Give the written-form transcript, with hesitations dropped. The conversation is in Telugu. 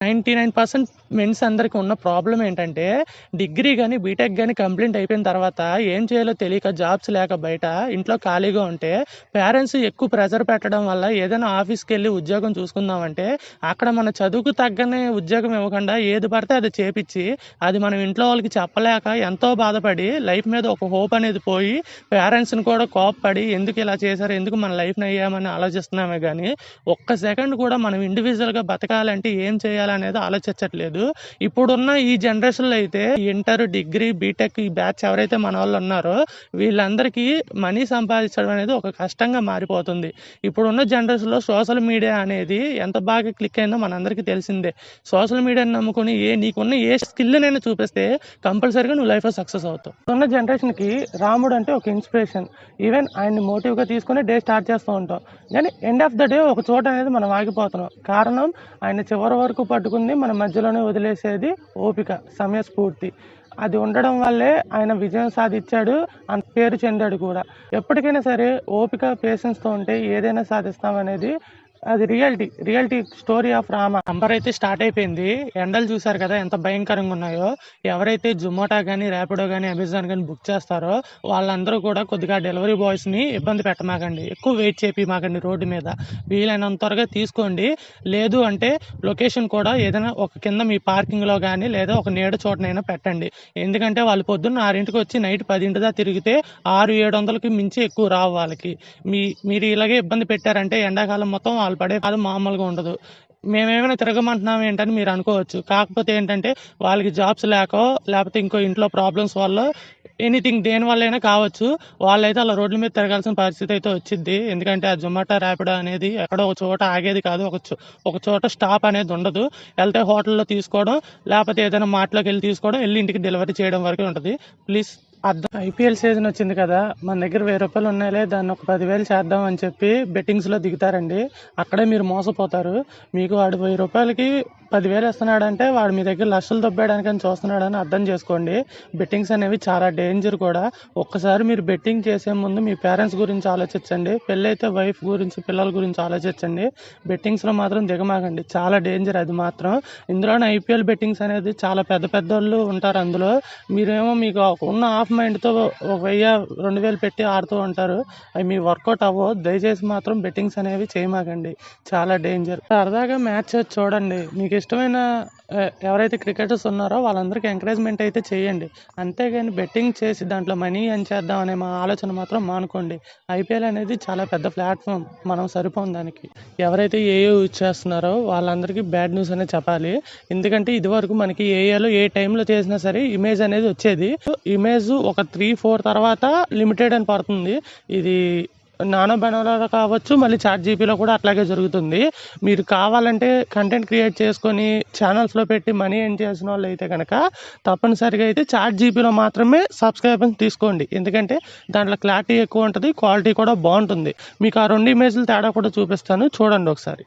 99% మెన్స్ అందరికి ఉన్న ప్రాబ్లమ్ ఏంటంటే, డిగ్రీ గాని, బీటెక్ గాని కంప్లీట్ అయిపోయిన తర్వాత ఏం చేయాలో తెలియక జాబ్స్ లేక బయట ఇంట్లో ఖాళీగా ఉంటే, పేరెంట్స్ ఎక్కువ ప్రెషర్ పెట్టడం వల్ల ఏదైనా ఆఫీస్‌కెళ్ళి ఉద్యోగం చూసుకుందామంటే, అక్కడ మన చదువుకు తగ్గనే ఉద్యోగం ఇవ్వకుండా ఏది పడితే అది చేపిచ్చి, అది మనం ఇంట్లో వాళ్ళకి చెప్పలేక ఎంతో బాధపడి లైఫ్ మీద ఒక హోప్ అనేది పోయి, పేరెంట్స్‌ని కూడా కోప్పడి ఎందుకు ఇలా చేశారు? ఎందుకు మన లైఫ్‌ని అయ్యామని ఆలోచిస్తున్నామే గానీ, ఒక్క సెకండ్ కూడా మనం ఇండివిజువల్‌గా బతకాలంటే ఏం చేయాలనేది ఆలోచించట్లేదు. ఇప్పుడున్న ఈ జనరేషన్‌లో అయితే ఇంటర్, డిగ్రీ, బీటెక్ ఈ బ్యాచ్ ఎవరైతే మనోళ్ళు ఉన్నారో వీళ్ళందరికీ మనీ సంపాదించడం అనేది ఒక కష్టంగా మారిపోతుంది. ఇప్పుడున్న జనరేషన్‌లో సోషల్ మీడియా అనేది ఎంత బాగా క్లిక్ అయిందో మనందరికీ తెలిసిందే. సోషల్ మీడియాని నమ్ముకొని నీకున్న ఏ స్కిల్‌నైనా చూపిస్తే కంపల్సరీగా నువ్వు లైఫ్‌లో సక్సెస్ అవుతావు. ఇప్పుడున్న జనరేషన్‌కి రాముడు అంటే ఒక ఇన్స్పిరేషన్. ఈవెన్ ఆయన్ని మోటివ్‌గా తీసుకొని డే స్టార్ట్ చేస్తూ ఉంటాం. కానీ ఎండ్ ఆఫ్ ద డే ఒక చోట అనేది మనం ఆగిపోతున్నాం. కారణం ఆయన చివరి వరకు పట్టుకుంది మన మధ్యలోనే వదిలేసేది ఓపిక, సమయస్ఫూర్తి. అది ఉండడం వల్లే ఆయన విజయం సాధించాడు, అంత పేరు చెందాడు కూడా. ఎప్పటికైనా సరే ఓపిక, పేషెన్స్‌తో ఉంటే ఏదైనా సాధిస్తామనేది అది reality story of Rama. Summer అయితే స్టార్ట్ అయిపోయింది. ఎండలు చూసారు కదా ఎంత భయంకరంగా ఉన్నాయో. ఎవరైతే జొమాటో కానీ, ర్యాపిడో కానీ, అమెజాన్ కానీ బుక్ చేస్తారో వాళ్ళందరూ కూడా కొద్దిగా డెలివరీ బాయ్స్ని ఇబ్బంది పెట్టమాకండి, ఎక్కువ వెయిట్ చేపిమాకండి రోడ్డు మీద. వీలైనంత త్వరగా తీసుకోండి. లేదు అంటే లొకేషన్ కూడా ఏదైనా ఒక కింద మీ పార్కింగ్లో కానీ లేదా ఒక నీడ చోటనైనా పెట్టండి. ఎందుకంటే వాళ్ళు పొద్దున్న 6ంటికి వచ్చి నైట్ 10 దా తిరిగితే 600-700కి మించి ఎక్కువ రావు వాళ్ళకి. మీరు ఇలాగే ఇబ్బంది పెట్టారంటే ఎండాకాలం మొత్తం వాళ్ళు పడే బాధ మామూలుగా ఉండదు. మేమేమైనా తిరగమంటున్నాం ఏంటని మీరు అనుకోవచ్చు. కాకపోతే ఏంటంటే వాళ్ళకి జాబ్స్ లేకో లేకపోతే ఇంకో ఇంట్లో ప్రాబ్లమ్స్ వల్ల ఎనీథింగ్ దేనివల్లైనా కావచ్చు, వాళ్ళైతే అలా రోడ్ల మీద తిరగాల్సిన పరిస్థితి అయితే వచ్చిద్ది. ఎందుకంటే ఆ జొమాటో, ర్యాపిడో అనేది ఎక్కడో ఒక చోట ఆగేది కాదు. ఒక చోట స్టాప్ అనేది ఉండదు. వెళ్తే హోటల్లో తీసుకోవడం, లేకపోతే ఏదైనా మార్ట్‌లోకి వెళ్ళి తీసుకోవడం, వెళ్ళి ఇంటికి డెలివరీ చేయడం వరకే ఉంటుంది. ప్లీజ్ ఐపీఎల్ సీజన్ వచ్చింది కదా, మన దగ్గర ₹1000 ఉన్నాయిలే దాన్ని ఒక 10,000 చేద్దాం అని చెప్పి బెట్టింగ్స్లో దిగుతారండి. అక్కడే మీరు మోసపోతారు. మీకు వాడు ₹1000కి 10,000 ఇస్తున్నాడంటే వాడు మీ దగ్గర లక్షలు దొబ్బేయడానికని చూస్తున్నాడని అర్థం చేసుకోండి. బెట్టింగ్స్ అనేవి చాలా డేంజర్ కూడా. ఒక్కసారి మీరు బెట్టింగ్ చేసే ముందు మీ పేరెంట్స్ గురించి ఆలోచించండి. పెళ్ళైతే వైఫ్ గురించి, పిల్లల గురించి ఆలోచించండి. బెట్టింగ్స్లో మాత్రం దిగమాకండి, చాలా డేంజర్ అది మాత్రం. ఇందులోనే ఐపీఎల్ బెట్టింగ్స్ అనేది చాలా పెద్ద వాళ్ళు ఉంటారు అందులో. మీరేమో మీకు ఉన్న హాఫ్ మైండ్తో 1000-2000 పెట్టి ఆడుతూ ఉంటారు. అవి మీ వర్కౌట్ అవ్వవు. దయచేసి మాత్రం బెట్టింగ్స్ అనేవి చేయమాకండి, చాలా డేంజర్. సరదాగా మ్యాచ్ చూడండి. మీకు ఇష్టమైన ఎవరైతే క్రికెటర్స్ ఉన్నారో వాళ్ళందరికీ ఎంకరేజ్మెంట్ అయితే చేయండి. అంతేగాని బెట్టింగ్ చేసి దాంట్లో మనీ ఏం చేద్దాం అనే మా ఆలోచన మాత్రం మానుకోండి. ఐపీఎల్ అనేది చాలా పెద్ద ప్లాట్ఫామ్, మనం సరిపోం దానికి. ఎవరైతే ఏఏ యూజ్ చేస్తున్నారో వాళ్ళందరికీ బ్యాడ్ న్యూస్ అనే చెప్పాలి. ఎందుకంటే ఇదివరకు మనకి ఏఏలో ఏ టైంలో చేసినా సరే ఇమేజ్ అనేది వచ్చేది. ఇమేజ్ ఒక 3-4 తర్వాత లిమిటెడ్ అని పడుతుంది. ఇది నానో బనానాలో కావచ్చు, మళ్ళీ చాట్ జీపీలో కూడా అట్లాగే జరుగుతుంది. మీరు కావాలంటే కంటెంట్ క్రియేట్ చేసుకొని ఛానల్స్లో పెట్టి మనీ ఎర్న్ చేసిన వాళ్ళు అయితే కనుక తప్పనిసరిగా అయితే చాట్ జీపీలో మాత్రమే సబ్స్క్రైబర్స్ తీసుకోండి. ఎందుకంటే దాంట్లో క్లారిటీ ఎక్కువ ఉంటుంది, క్వాలిటీ కూడా బాగుంటుంది. మీకు ఆ 2 ఇమేజ్లు తేడా కూడా చూపిస్తాను, చూడండి ఒకసారి.